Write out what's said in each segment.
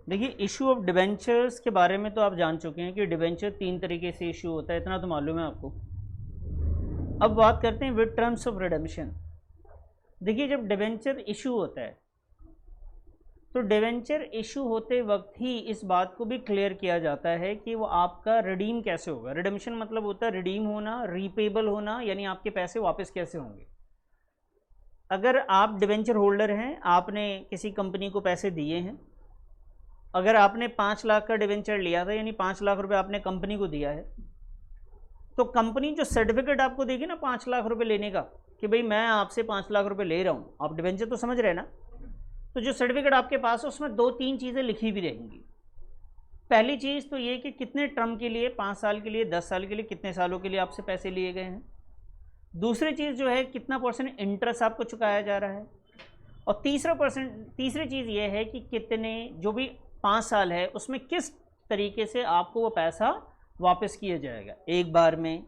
देखिए, issue of debentures के बारे में तो आप जान चुके हैं कि डिबेंचर 3 तरीके से इशू होता है, इतना तो मालूम है आपको। अब बात करते हैं विद टर्म्स ऑफ रिडेम्पशन। देखिए, जब डिबेंचर इशू होता है तो डिबेंचर इशू होते वक्त ही इस बात को भी क्लियर किया जाता है कि वो आपका रिडीम कैसे होगा। रिडेम्पशन मतलब होता है रिडीम होना, रीपेबल होना, यानी आपके पैसे वापस कैसे होंगे। अगर आप डिबेंचर होल्डर हैं, आपने किसी कंपनी को पैसे दिए हैं, अगर आपने 5 लाख का डिबेंचर लिया था, यानी 5 लाख रुपए आपने कंपनी को दिया है, तो कंपनी जो सर्टिफिकेट आपको देगी ना 5 लाख रुपए लेने का, कि भाई मैं आपसे 5 लाख रुपए ले रहा हूँ, आप डिबेंचर तो समझ रहे हैं ना, तो जो सर्टिफिकेट आपके पास है उसमें 2-3 चीज़ें लिखी भी रहेंगी। पहली चीज़ तो ये कि कितने टर्म के लिए, 5 साल के लिए, 10 साल के लिए, कितने सालों के लिए आपसे पैसे लिए गए हैं। दूसरी चीज़ जो है कितना % इंटरेस्ट आपको चुकाया जा रहा है। और तीसरी चीज़ ये है कि कितने, जो भी 5 साल है उसमें किस तरीके से आपको वो पैसा वापस किया जाएगा, एक बार में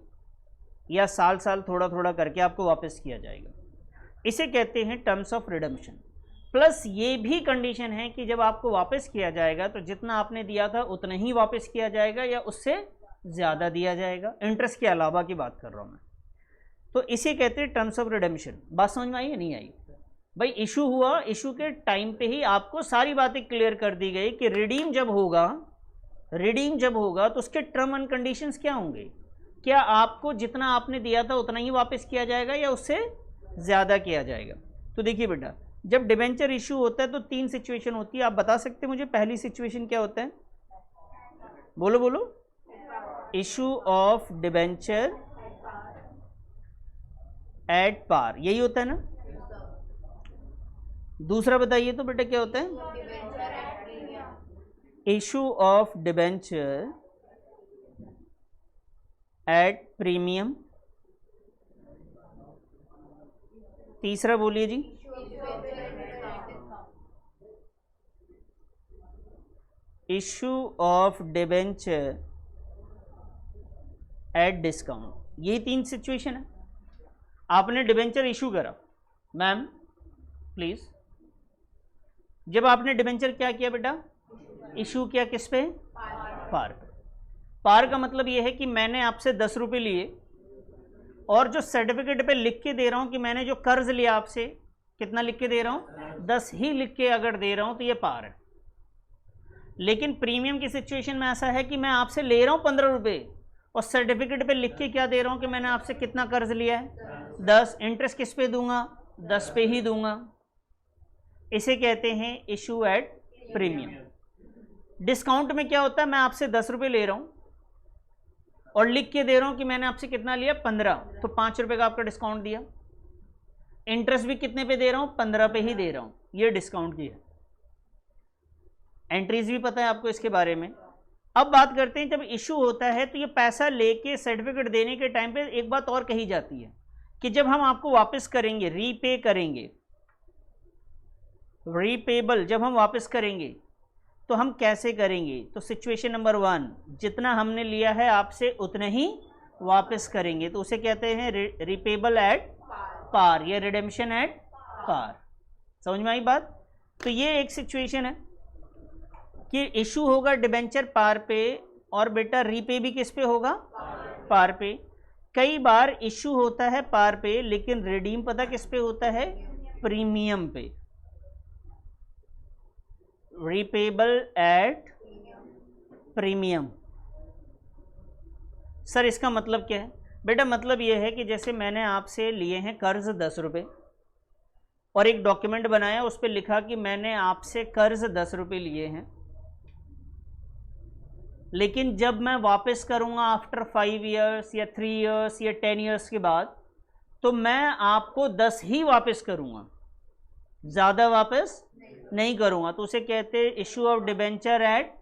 या साल साल थोड़ा थोड़ा करके आपको वापस किया जाएगा। इसे कहते हैं टर्म्स ऑफ रिडेम्पशन। प्लस ये भी कंडीशन है कि जब आपको वापस किया जाएगा तो जितना आपने दिया था उतना ही वापस किया जाएगा या उससे ज़्यादा दिया जाएगा, इंटरेस्ट के अलावा की बात कर रहा हूँ मैं। तो इसे कहते हैं टर्म्स ऑफ रिडेम्पशन। बात समझ में आई या नहीं आई? भाई इशू हुआ, इशू के टाइम पे ही आपको सारी बातें क्लियर कर दी गई कि रिडीम जब होगा तो उसके टर्म एंड कंडीशंस क्या होंगे। क्या आपको जितना आपने दिया था उतना ही वापस किया जाएगा या उससे ज़्यादा किया जाएगा। तो देखिए बेटा, जब डिबेंचर इशू होता है तो 3 सिचुएशन होती है। आप बता सकते हैं मुझे पहली सिचुएशन क्या होता है? बोलो बोलो। Issue of debenture at par, यही होता है ना। दूसरा बताइए तो बेटा क्या होता है? Issue of debenture at premium. तीसरा बोलिए जी। Issue of debenture at discount. ये 3 सिचुएशन है। आपने डिबेंचर इशू करा, मैम प्लीज, जब आपने डिबेंचर क्या किया बेटा? इशू किया किस पे? पार पे। पार का मतलब यह है कि मैंने आपसे 10 रुपये लिए और जो सर्टिफिकेट पे लिख के दे रहा हूं कि मैंने जो कर्ज लिया आपसे, कितना लिख के दे रहा हूं? 10 ही लिख के अगर दे रहा हूं तो ये पार है। लेकिन प्रीमियम की सिचुएशन में ऐसा है कि मैं आपसे ले रहा हूं 15 रुपये और सर्टिफिकेट पे लिख के क्या दे रहा हूं कि मैंने आपसे कितना कर्ज लिया है? 10। इंटरेस्ट किस पे दूंगा? 10 पे ही दूंगा। इसे कहते हैं इशू एट प्रीमियम। डिस्काउंट में क्या होता है? मैं आपसे 10 रुपये ले रहा हूं और लिख के दे रहा हूं कि मैंने आपसे कितना लिया? 15, तो 5 रुपये का आपका डिस्काउंट दिया। इंटरेस्ट भी कितने पे दे रहा हूं? 15 पे ही दे रहा हूं। ये डिस्काउंट की है। एंट्रीज भी पता है आपको इसके बारे में। अब बात करते हैं, जब इशू होता है तो ये पैसा लेके सर्टिफिकेट देने के टाइम पे एक बात और कही जाती है कि जब हम आपको वापस करेंगे, रीपे करेंगे, रीपेबल जब हम वापस करेंगे तो हम कैसे करेंगे? तो सिचुएशन नंबर 1, जितना हमने लिया है आपसे उतना ही वापस करेंगे, तो उसे कहते हैं रीपेबल एट पार या रिडेम्पशन एट पार। समझ में आई बात? तो ये एक सिचुएशन है कि इशू होगा डिबेंचर पार पे और बेटा रीपे भी किस पे होगा? पार पे। कई बार इशू होता है पार पे लेकिन रिडीम पता किस पे होता है? प्रीमियम पे। Repayable at premium. सर इसका मतलब क्या है? बेटा मतलब यह है कि जैसे मैंने आपसे लिए हैं कर्ज 10 रुपये और एक डॉक्यूमेंट बनाया, उस पर लिखा कि मैंने आपसे कर्ज 10 रुपये लिए हैं, लेकिन जब मैं वापस करूंगा आफ्टर 5 ईयर्स या 3 ईयर्स या 10 ईयर्स के बाद, तो मैं आपको 10 ही वापस करूंगा, ज़्यादा वापस नहीं करूंगा। तो उसे कहते हैं issue of debenture at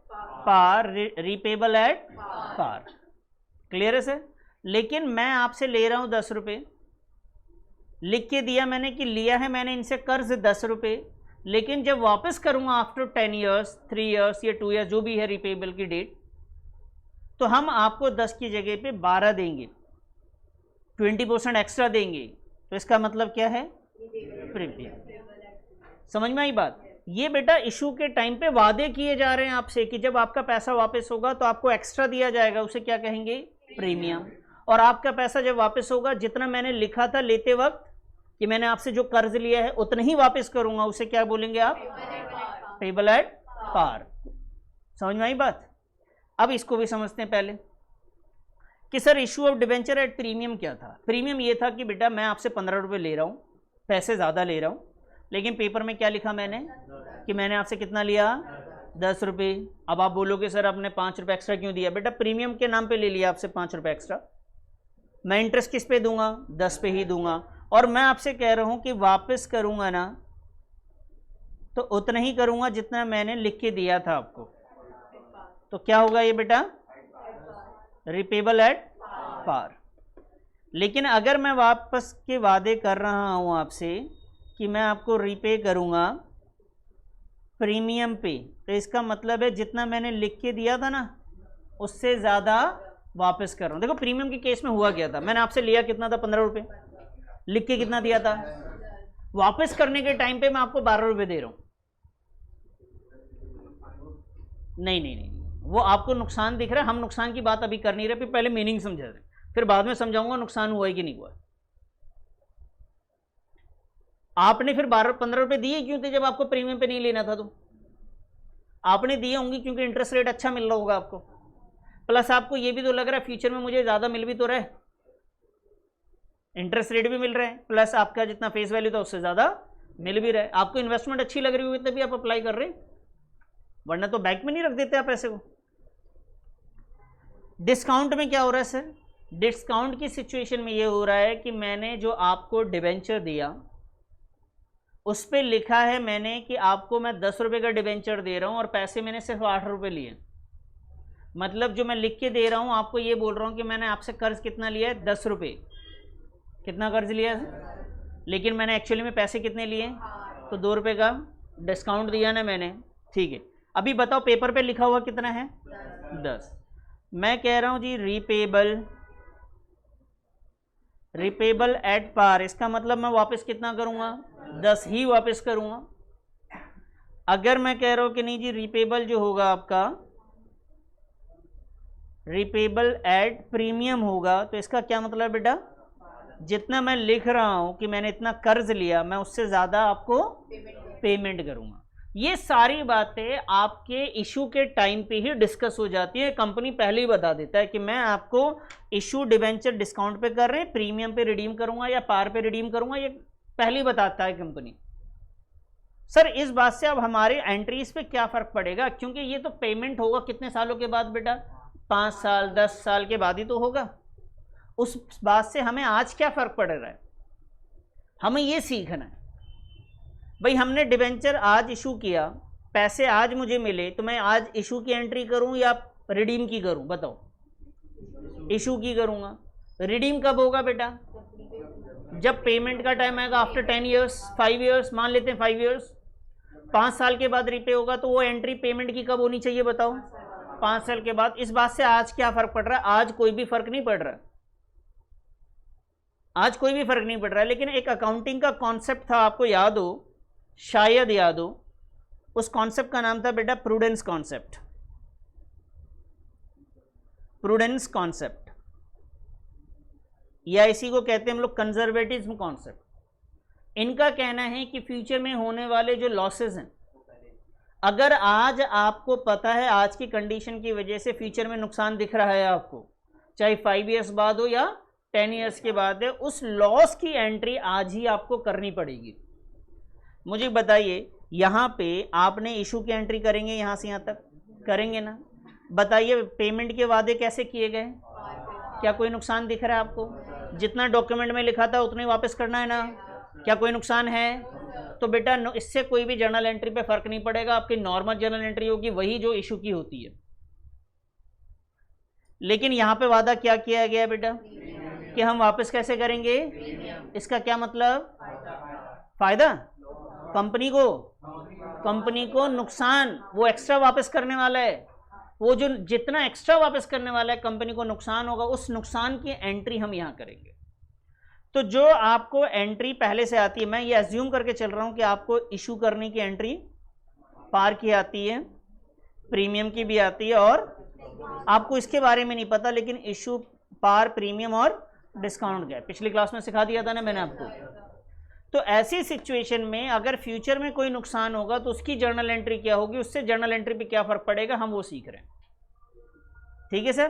par, repayable at par. Clear है सर? लेकिन मैं आपसे ले रहा हूं 10 रुपये, लिख के दिया मैंने कि लिया है मैंने इनसे कर्ज 10 रुपये, लेकिन जब वापस करूंगा आफ्टर 10 ईयर्स, 3 ईयर्स या 2 ईयर्स जो भी है रीपेबल की डेट, तो हम आपको 10 की जगह पे 12 देंगे, 20% एक्स्ट्रा देंगे। तो इसका मतलब क्या है? प्रीमियम। समझ में आई बात? ये बेटा इशू के टाइम पे वादे किए जा रहे हैं आपसे कि जब आपका पैसा वापस होगा तो आपको एक्स्ट्रा दिया जाएगा, उसे क्या कहेंगे, प्रीमियम। और आपका पैसा जब वापस होगा जितना मैंने लिखा था लेते वक्त कि मैंने आपसे जो कर्ज लिया है उतना ही वापस करूंगा, उसे क्या बोलेंगे आप, पेबल एट पार। समझ में आई बात। अब इसको भी समझते हैं पहले कि sir issue of debenture at premium क्या था। प्रीमियम ये था कि बेटा मैं आपसे 15 रुपये ले रहा हूँ, पैसे ज़्यादा ले रहा हूँ, लेकिन पेपर में क्या लिखा मैंने कि मैंने आपसे कितना लिया, 10 रुपये। अब आप बोलोगे सर आपने 5 रुपये एक्स्ट्रा क्यों दिया। बेटा प्रीमियम के नाम पे ले लिया आपसे 5 रुपये एक्स्ट्रा, मैं इंटरेस्ट किस पे दूंगा, 10 पे ही दूंगा। और मैं आपसे कह रहा हूँ कि वापस करूँगा ना तो उतना ही करूँगा जितना मैंने लिख के दिया था आपको। तो क्या होगा ये बेटा, रिपेबल एट पार। लेकिन अगर मैं वापस के वादे कर रहा हूँ आपसे कि मैं आपको रीपे करूँगा प्रीमियम पे, तो इसका मतलब है जितना मैंने लिख के दिया था ना उससे ज़्यादा वापस कर रहा हूँ। देखो प्रीमियम के केस में हुआ क्या था, मैंने आपसे लिया कितना था, 15 रुपये, लिख के कितना दिया था, वापस करने के टाइम पे मैं आपको 12 रुपये दे रहा हूँ। नहीं नहीं नहीं, वो आपको नुकसान दिख रहा है, हम नुकसान की बात अभी कर नहीं रहे, पहले मीनिंग समझा रहे, फिर बाद में समझाऊंगा नुकसान हुआ है कि नहीं हुआ। आपने फिर 15 रुपये दिए क्यों थे जब आपको प्रीमियम पे नहीं लेना था। तो आपने दिए होंगे क्योंकि इंटरेस्ट रेट अच्छा मिल रहा होगा आपको, प्लस आपको ये भी तो लग रहा है फ्यूचर में मुझे ज़्यादा मिल भी तो रहा है, इंटरेस्ट रेट भी मिल रहा है, प्लस आपका जितना फेस वैल्यू था उससे ज़्यादा मिल भी रहा है। आपको इन्वेस्टमेंट अच्छी लग रही हुई तभी आप अप्लाई कर रहे हैं, वरना तो बैंक में नहीं रख देते आप पैसे को। डिस्काउंट में क्या हो रहा है सर, डिस्काउंट की सिचुएशन में ये हो रहा है कि मैंने जो आपको डिबेंचर दिया उस पर लिखा है मैंने कि आपको मैं 10 रुपये का डिबेंचर दे रहा हूँ और पैसे मैंने सिर्फ 8 रुपये लिए। मतलब जो मैं लिख के दे रहा हूँ आपको ये बोल रहा हूँ कि मैंने आपसे कर्ज कितना लिया है, 10 रुपये। कितना कर्ज लिया है, लेकिन मैंने एक्चुअली में पैसे कितने लिए, तो 2 रुपये का डिस्काउंट दिया ना मैंने। ठीक है, अभी बताओ पेपर पे लिखा हुआ कितना है, 10। मैं कह रहा हूँ जी रिपेबल एट पार, इसका मतलब मैं वापस कितना करूँगा, 10 ही वापस करूँगा। अगर मैं कह रहा हूँ कि नहीं जी रिपेबल जो होगा आपका रिपेबल एट प्रीमियम होगा, तो इसका क्या मतलब बेटा, जितना मैं लिख रहा हूं कि मैंने इतना कर्ज लिया मैं उससे ज़्यादा आपको पेमेंट करूंगा। ये सारी बातें आपके इशू के टाइम पे ही डिस्कस हो जाती है। कंपनी पहले ही बता देता है कि मैं आपको इशू डिबेंचर डिस्काउंट पे कर रहे हैं, प्रीमियम पे रिडीम करूंगा या पार पे रिडीम करूंगा, ये पहले ही बताता है कंपनी। सर इस बात से अब हमारे एंट्रीज पे क्या फ़र्क पड़ेगा, क्योंकि ये तो पेमेंट होगा कितने सालों के बाद बेटा, 5 साल 10 साल के बाद ही तो होगा। उस बात से हमें आज क्या फ़र्क पड़ रहा है, हमें ये सीखना है। भाई हमने डिबेंचर आज इशू किया, पैसे आज मुझे मिले, तो मैं आज इशू की एंट्री करूं या रिडीम की करूं, बताओ। इशू की करूंगा। रिडीम कब होगा बेटा, जब पेमेंट का टाइम आएगा, आफ्टर 10 ईयर्स 5 ईयर्स, मान लेते हैं 5 ईयर्स, 5 साल के बाद रिपे होगा, तो वो एंट्री पेमेंट की कब होनी चाहिए बताओ, 5 साल के बाद। इस बात से आज क्या फ़र्क पड़ रहा है, आज कोई भी फ़र्क नहीं पड़ रहा है, आज कोई भी फ़र्क नहीं पड़ रहा है। लेकिन एक अकाउंटिंग का कॉन्सेप्ट था, आपको याद हो, शायद याद हो, उस कॉन्सेप्ट का नाम था बेटा प्रूडेंस कॉन्सेप्ट। प्रूडेंस कॉन्सेप्ट या इसी को कहते हैं हम लोग कंजर्वेटिज्म कॉन्सेप्ट। इनका कहना है कि फ्यूचर में होने वाले जो लॉसेस हैं, अगर आज आपको पता है आज की कंडीशन की वजह से फ्यूचर में नुकसान दिख रहा है आपको, चाहे 5 ईयर्स बाद हो या 10 ईयर्स के बाद है, उस लॉस की एंट्री आज ही आपको करनी पड़ेगी। मुझे बताइए, यहाँ पे आपने इशू की एंट्री करेंगे, यहाँ से यहाँ तक करेंगे ना। बताइए पेमेंट के वादे कैसे किए गए, क्या कोई नुकसान दिख रहा है आपको, जितना डॉक्यूमेंट में लिखा था उतना ही वापस करना है ना, क्या कोई नुकसान है। तो बेटा इससे कोई भी जर्नल एंट्री पे फर्क नहीं पड़ेगा, आपकी नॉर्मल जर्नल एंट्री होगी वही जो इशू की होती है। लेकिन यहाँ पे वादा क्या किया गया है बेटा, कि हम वापस कैसे करेंगे, इसका क्या मतलब, फायदा कंपनी को नुकसान, वो एक्स्ट्रा वापस करने वाला है, वो जो जितना एक्स्ट्रा वापस करने वाला है कंपनी को नुकसान होगा, उस नुकसान की एंट्री हम यहाँ करेंगे। तो जो आपको एंट्री पहले से आती है, मैं ये एज्यूम करके चल रहा हूँ कि आपको इशू करने की एंट्री पार की आती है, प्रीमियम की भी आती है, और आपको इसके बारे में नहीं पता लेकिन इशू पार, प्रीमियम और डिस्काउंट क्या है, पिछली क्लास में सिखा दिया था ना मैंने आपको। तो ऐसी सिचुएशन में अगर फ्यूचर में कोई नुकसान होगा तो उसकी जर्नल एंट्री क्या होगी, उससे जर्नल एंट्री पे क्या फर्क पड़ेगा, हम वो सीख रहे हैं। ठीक है सर,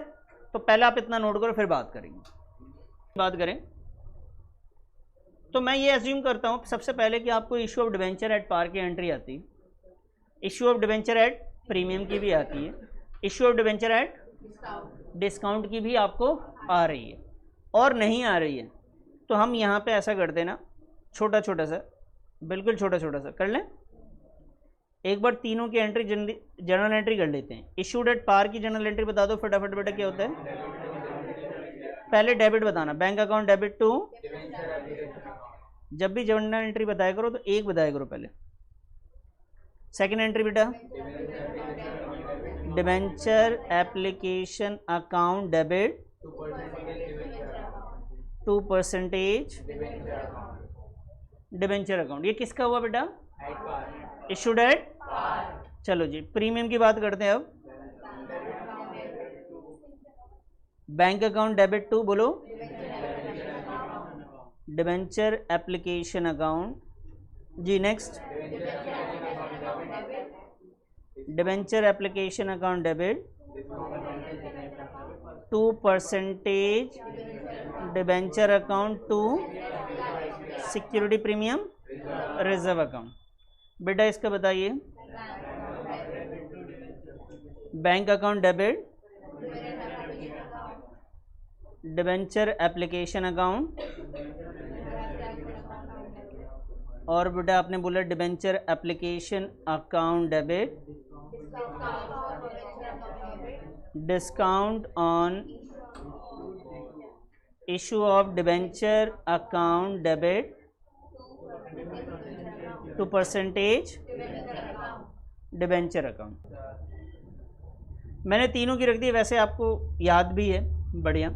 तो पहले आप इतना नोट करो फिर बात करेंगे। बात करें तो मैं ये एज्यूम करता हूं सबसे पहले कि आपको issue of debenture at par की एंट्री आती है, issue of debenture at premium की भी आती है, issue of debenture at discount की भी आपको आ रही है, और नहीं आ रही है तो हम यहाँ पे ऐसा कर देना, छोटा छोटा सा, बिल्कुल छोटा छोटा सा कर लें। एक बार तीनों की एंट्री जर्नल एंट्री कर लेते हैं। इशूड एट पार की जर्नल एंट्री बता दो फटाफट बेटा, क्या होता है? पहले डेबिट बताना, बैंक अकाउंट डेबिट टू, जब भी जर्नल एंट्री बताया करो तो एक बताया करो पहले। सेकंड एंट्री बेटा debenture application account debit 2% debenture account, ये किसका हुआ बेटा? Issued at. चलो जी प्रीमियम की बात करते हैं अब। बैंक अकाउंट डेबिट टू, बोलो, डिबेंचर एप्लीकेशन अकाउंट जी। Next debenture application account debit 2% debenture account to security premium reserve account. बेटा इसका बताइए, bank account debit debenture application account, और बेटा आपने बोला debenture application account debit discount on issue of debenture account debit 2% debenture account. मैंने तीनों की रख दी, वैसे आपको याद भी है, बढ़िया।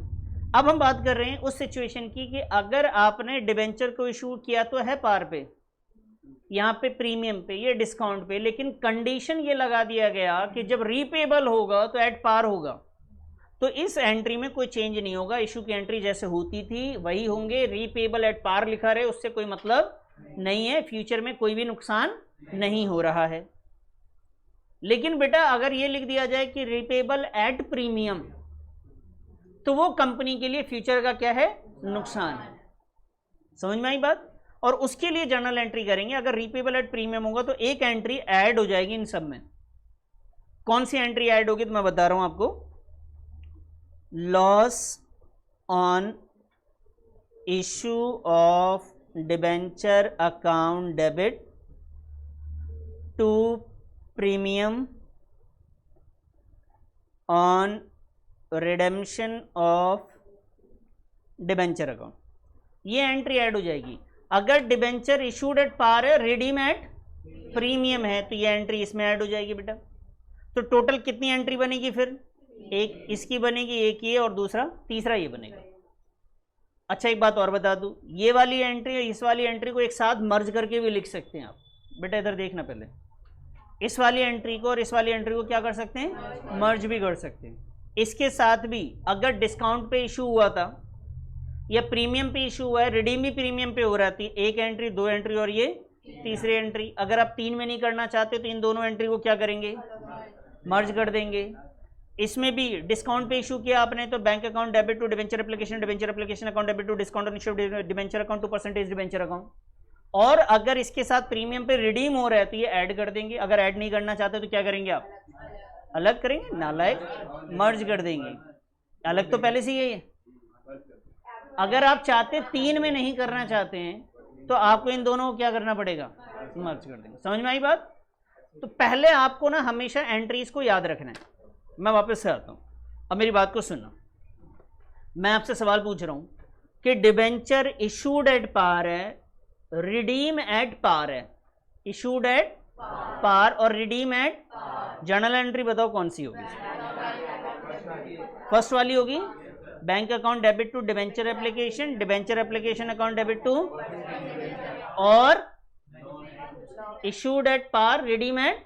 अब हम बात कर रहे हैं उस सिचुएशन की कि अगर आपने डिबेंचर को इशू किया तो है पार पे, यहाँ पे प्रीमियम पे, ये डिस्काउंट पे, लेकिन कंडीशन ये लगा दिया गया कि जब रीपेबल होगा तो एट पार होगा, तो इस एंट्री में कोई चेंज नहीं होगा, इशू की एंट्री जैसे होती थी वही होंगे। रीपेबल एट पार लिखा रहे उससे कोई मतलब नहीं है, फ्यूचर में कोई भी नुकसान नहीं हो रहा है। लेकिन बेटा अगर ये लिख दिया जाए कि रीपेबल एट प्रीमियम, तो वो कंपनी के लिए फ्यूचर का क्या है? नुकसान है। समझ में आई बात? और उसके लिए जर्नल एंट्री करेंगे। अगर रीपेबल एट प्रीमियम होगा तो एक एंट्री ऐड हो जाएगी इन सब में। कौन सी एंट्री ऐड होगी तो मैं बता रहा हूं आपको, loss on issue of debenture account debit to premium on redemption of debenture account, ये एंट्री ऐड हो जाएगी। अगर डिबेंचर इशूड एट पार है, रिडीम एट प्रीमियम है, तो ये एंट्री इसमें ऐड हो जाएगी बेटा। तो टोटल कितनी एंट्री बनेगी फिर? एक इसकी बनेगी, एक ये, और दूसरा तीसरा ये बनेगा। अच्छा एक बात और बता दूं, ये वाली एंट्री और इस वाली एंट्री को एक साथ मर्ज करके भी लिख सकते हैं आप। बेटा इधर देखना पहले, इस वाली एंट्री को और इस वाली एंट्री को क्या कर सकते हैं? मर्ज भी कर सकते हैं। इसके साथ भी अगर डिस्काउंट पे इशू हुआ था या प्रीमियम पे इशू हुआ है, रिडीम भी प्रीमियम पे हो रहा थी, एक एंट्री, दो एंट्री और ये तीसरी एंट्री। अगर आप तीन में नहीं करना चाहते तो इन दोनों एंट्री को क्या करेंगे? मर्ज कर देंगे। इसमें भी डिस्काउंट पे इशू किया आपने तो bank account debit to debenture application account debit to discount on issue debenture account 2% debenture account. और अगर इसके साथ प्रीमियम पे रिडीम हो रहा है तो ये ऐड कर देंगे। अगर ऐड नहीं करना चाहते तो क्या करेंगे आप? अलग करेंगे, नालायक, मर्ज कर देंगे। अलग तो पहले से यही है। अगर आप चाहते तीन में नहीं करना चाहते हैं तो आपको इन दोनों को क्या करना पड़ेगा? मर्ज कर देंगे। समझ में आई बात? तो पहले आपको ना हमेशा एंट्रीज को याद रखना है। मैं वापस से आता हूं, अब मेरी बात को सुनना। मैं आपसे सवाल पूछ रहा हूं कि डिबेंचर इशूड एट पार है, रिडीम एट पार है, इशूड एट पार और रिडीम एट, जर्नल एंट्री बताओ कौन सी होगी? फर्स्ट वाली होगी, bank account debit to debenture application account debit to, और issued at par, redeem at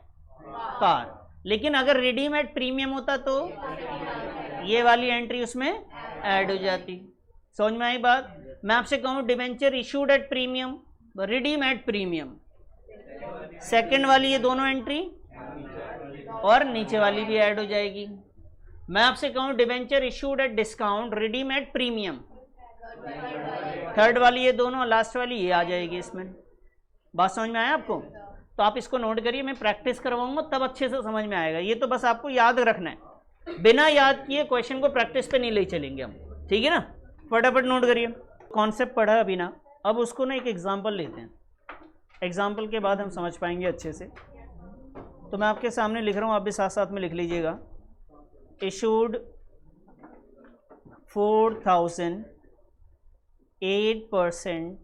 par. लेकिन अगर रिडीम एट प्रीमियम होता तो ये वाली एंट्री उसमें ऐड हो जाती। समझ में आई बात? मैं आपसे कहूँ debenture issued at premium, redeem at premium, second वाली ये दोनों एंट्री और नीचे वाली भी ऐड हो जाएगी। मैं आपसे कहूँ debenture issued at discount, redeem at premium, third वाली ये दोनों, लास्ट वाली ये आ जाएगी इसमें। बात समझ में आया आपको? तो आप इसको नोट करिए, मैं प्रैक्टिस करवाऊंगा तब अच्छे से समझ में आएगा। ये तो बस आपको याद रखना है, बिना याद किए क्वेश्चन को प्रैक्टिस पे नहीं ले चलेंगे हम, ठीक है ना? फटाफट नोट करिए। कॉन्सेप्ट पढ़ा अभी ना, अब उसको ना एक एग्जाम्पल लेते हैं, एग्जाम्पल के बाद हम समझ पाएंगे अच्छे से। तो मैं आपके सामने लिख रहा हूँ, आप भी साथ साथ में लिख लीजिएगा। Issued 4008%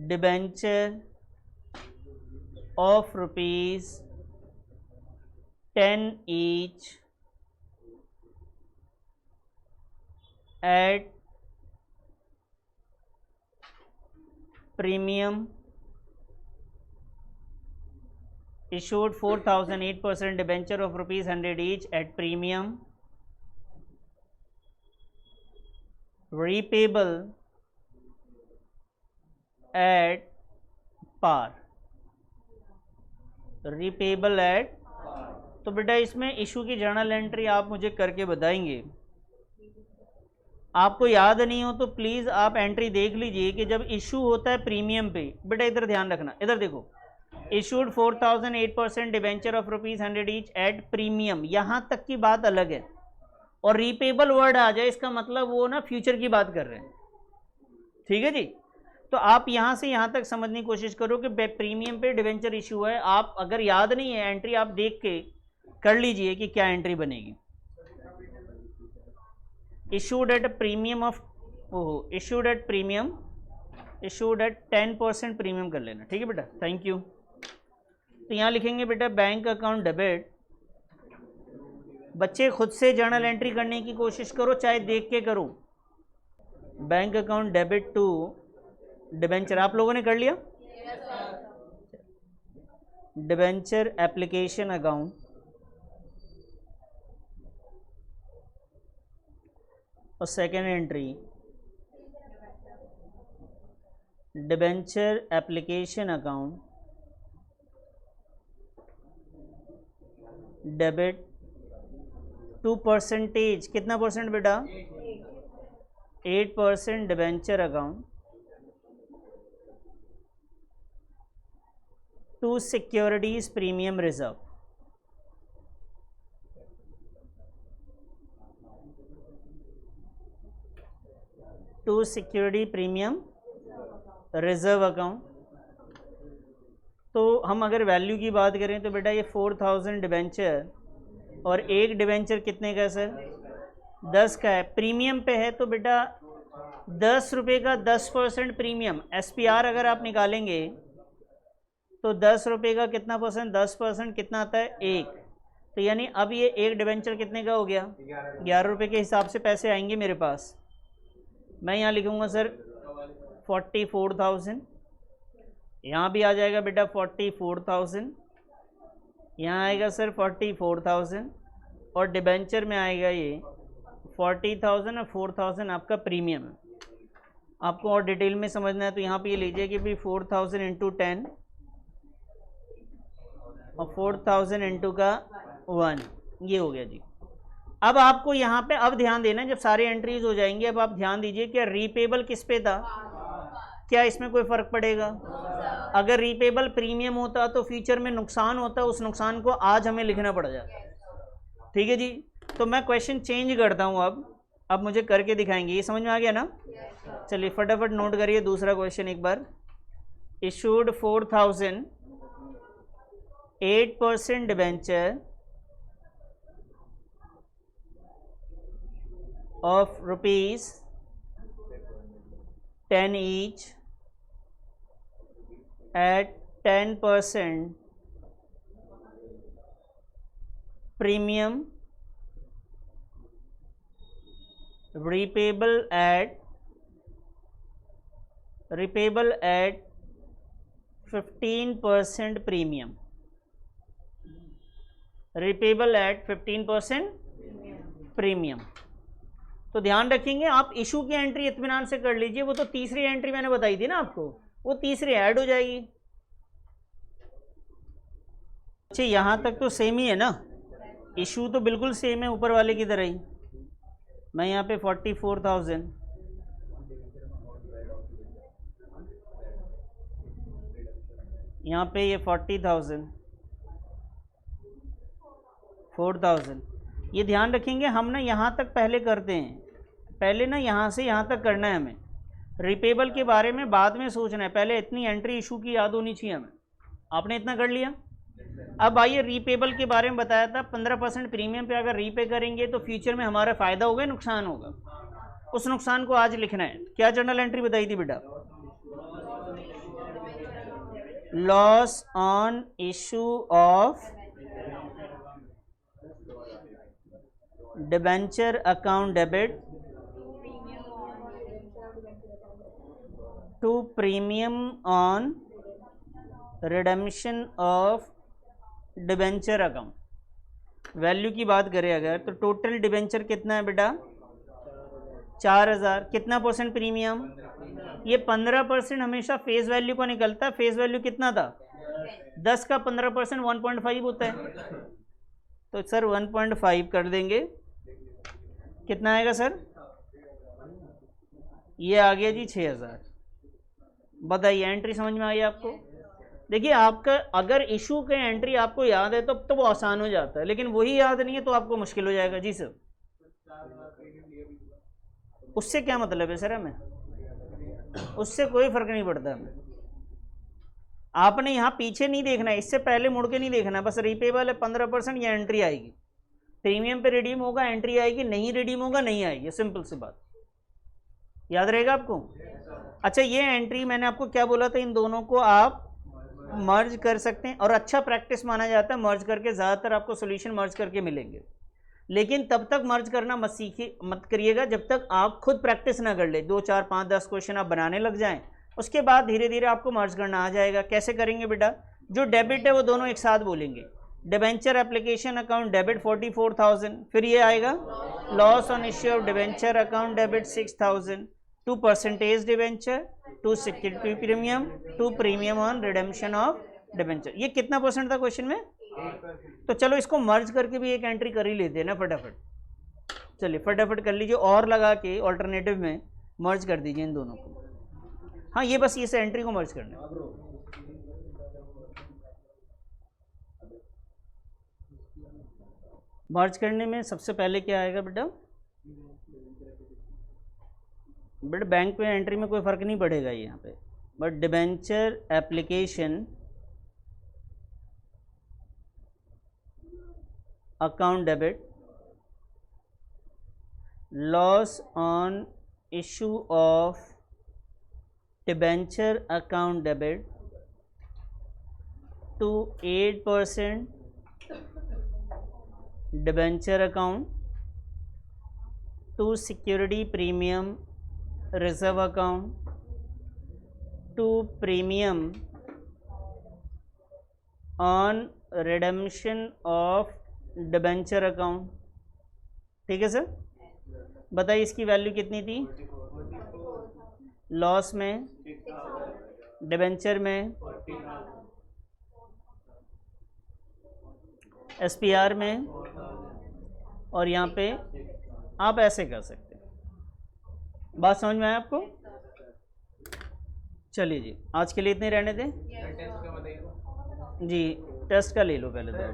debenture of rupees 10 each at premium, issued 4008% debenture of rupees 100 each at premium, repayable at par, repayable at. तो बेटा इसमें इशू की जर्नल एंट्री आप मुझे करके बताएंगे। आपको याद नहीं हो तो प्लीज़ आप एंट्री देख लीजिए कि जब इशू होता है प्रीमियम पे, बेटा इधर ध्यान रखना, इधर देखो, issued 4008% debenture of rupees 100 each at premium, यहाँ तक की बात अलग है। और रिपेबल वर्ड आ जाए इसका मतलब वो ना फ्यूचर की बात कर रहे हैं, ठीक है जी? तो आप यहाँ से यहाँ तक समझने की कोशिश करो कि प्रीमियम पे डिवेंचर इशू है। आप अगर याद नहीं है एंट्री, आप देख के कर लीजिए कि क्या एंट्री बनेगी। इशूड एट प्रीमियम ऑफ, ओहो, issued at premium, issued at 10% premium कर लेना, ठीक है बेटा, थैंक यू। तो यहाँ लिखेंगे बेटा बैंक अकाउंट डेबिट। बच्चे खुद से जर्नल एंट्री करने की कोशिश करो, चाहे देख के करो। Bank account debit to debenture, आप लोगों ने कर लिया? डिबेंचर एप्लीकेशन अकाउंट और second entry debenture application account debit to percentage, कितना परसेंट बेटा? 8% debenture account to securities premium reserve. To security premium reserve account. तो हम अगर वैल्यू की बात करें तो बेटा ये 4000 डिबेंचर और एक डिबेंचर कितने का है सर? 10 का है। प्रीमियम पे है तो बेटा 10 रुपये का 10% प्रीमियम, SPR अगर आप निकालेंगे तो 10 रुपये का कितना परसेंट? 10% कितना आता है? 1। तो यानी अब ये एक डिबेंचर कितने का हो गया? 11 रुपये के हिसाब से पैसे आएंगे मेरे पास। मैं यहाँ लिखूँगा सर 44,000, यहाँ भी आ जाएगा बेटा 44,000, यहाँ आएगा सर 44,000 और डिबेंचर में आएगा ये 40,000 और 4,000 आपका प्रीमियम है। आपको और डिटेल में समझना है तो यहाँ पे ये लीजिए कि भाई 4,000 इंटू 10 और 4,000 इंटू का 1, ये हो गया जी। अब आपको यहाँ पे अब ध्यान देना है, जब सारे एंट्रीज हो जाएंगे अब आप ध्यान दीजिए कि रीपेबल किस पे था, क्या इसमें कोई फ़र्क पड़ेगा? अगर रीपेबल प्रीमियम होता तो फ्यूचर में नुकसान होता, उस नुकसान को आज हमें लिखना पड़ जाता। ठीक है जी। तो मैं क्वेश्चन चेंज करता हूँ, अब मुझे करके दिखाएंगे। ये समझ में आ गया ना? चलिए फटाफट नोट करिए दूसरा क्वेश्चन एक बार। Issued 4,000 8% debenture of rupees 10 each at 10% premium, repayable at 15% premium। Repayable at 15% premium. तो ध्यान रखेंगे आप इशू की एंट्री इत्मीनान से कर लीजिए, वो तो तीसरी एंट्री मैंने बताई थी ना आपको, वो तीसरी ऐड हो जाएगी। अच्छा यहाँ तक तो सेम ही है ना, इशू तो बिल्कुल सेम है ऊपर वाले की तरह ही। मैं यहाँ पे 44,000, यहाँ पे ये 40,000, 4,000। ये ध्यान रखेंगे हम ना यहाँ तक पहले करते हैं, पहले ना यहाँ से यहाँ तक करना है हमें। रिपेबल के बारे में बाद में सोचना है, पहले इतनी एंट्री इशू की याद होनी चाहिए हमें। आपने इतना कर लिया। अब आइए रीपेबल के बारे में बताया था, 15% प्रीमियम पे अगर रीपे करेंगे तो फ्यूचर में हमारा फ़ायदा होगा नुकसान होगा, उस नुकसान को आज लिखना है। क्या जर्नल एंट्री बताई थी बेटा? Loss on issue of debenture account debit to premium on redemption of debenture account. Value की बात करें अगर तो टोटल डिबेंचर कितना है बेटा? 4,000। कितना परसेंट प्रीमियम? ये 15% हमेशा फेस वैल्यू को निकलता है। फेस वैल्यू कितना था? 10 का 15% 1.5 होता है, तो सर 1.5 कर देंगे। कितना आएगा सर? ये आ गया जी 6,000। बताइए एंट्री समझ में आई आपको? देखिए आपका अगर इशू के एंट्री आपको याद है तो वो आसान हो जाता है, लेकिन वही याद नहीं है तो आपको मुश्किल हो जाएगा। जी सर, उससे क्या मतलब है सर? हमें उससे कोई फर्क नहीं पड़ता हमें। आपने यहाँ पीछे नहीं देखना है, इससे पहले मुड़ के नहीं देखना है, बस रिपेबल है 15%, ये एंट्री आएगी। प्रीमियम पे रिडीम होगा एंट्री आएगी, नहीं रिडीम होगा नहीं आएगी। सिंपल सी बात, याद रहेगा आपको? अच्छा ये एंट्री मैंने आपको क्या बोला था, इन दोनों को आप मर्ज कर सकते हैं, और अच्छा प्रैक्टिस माना जाता है मर्ज करके। ज़्यादातर आपको सॉल्यूशन मर्ज करके मिलेंगे, लेकिन तब तक मर्ज करना मत करिएगा जब तक आप खुद प्रैक्टिस ना कर ले। 2, 4, 5, 10 क्वेश्चन आप बनाने लग जाएं, उसके बाद धीरे धीरे आपको मर्ज करना आ जाएगा। कैसे करेंगे बेटा? जो डेबिट है वो दोनों एक साथ बोलेंगे। डिबेंचर एप्लीकेशन अकाउंट डेबिट 44,000, फिर ये आएगा loss on issue of debenture account debit 6,000 to percentage debenture to security premium to premium on redemption of debenture. ये कितना परसेंट था क्वेश्चन में? तो चलो इसको मर्ज करके भी एक एंट्री कर ही लेते हैं ना फटाफट। चलिए फटाफट कर लीजिए, और लगा के ऑल्टरनेटिव में मर्ज कर दीजिए इन दोनों को। हाँ ये बस इस एंट्री को मर्ज करना है। मर्ज करने में सबसे पहले क्या आएगा बेटा? बट बैंक में एंट्री में कोई फर्क नहीं पड़ेगा यहाँ पे, but debenture application account debit loss on issue of debenture account debit to 8% debenture account to security premium reserve account to premium on redemption of debenture account. ठीक है सर? बताइए इसकी वैल्यू कितनी थी? लॉस में, डिबेंचर में, SPR में, और यहाँ पे आप ऐसे कर सकते हैं। बात समझ में आया आपको? चलिए जी आज के लिए इतने रहने दें जी। टेस्ट का ले लो पहले तो।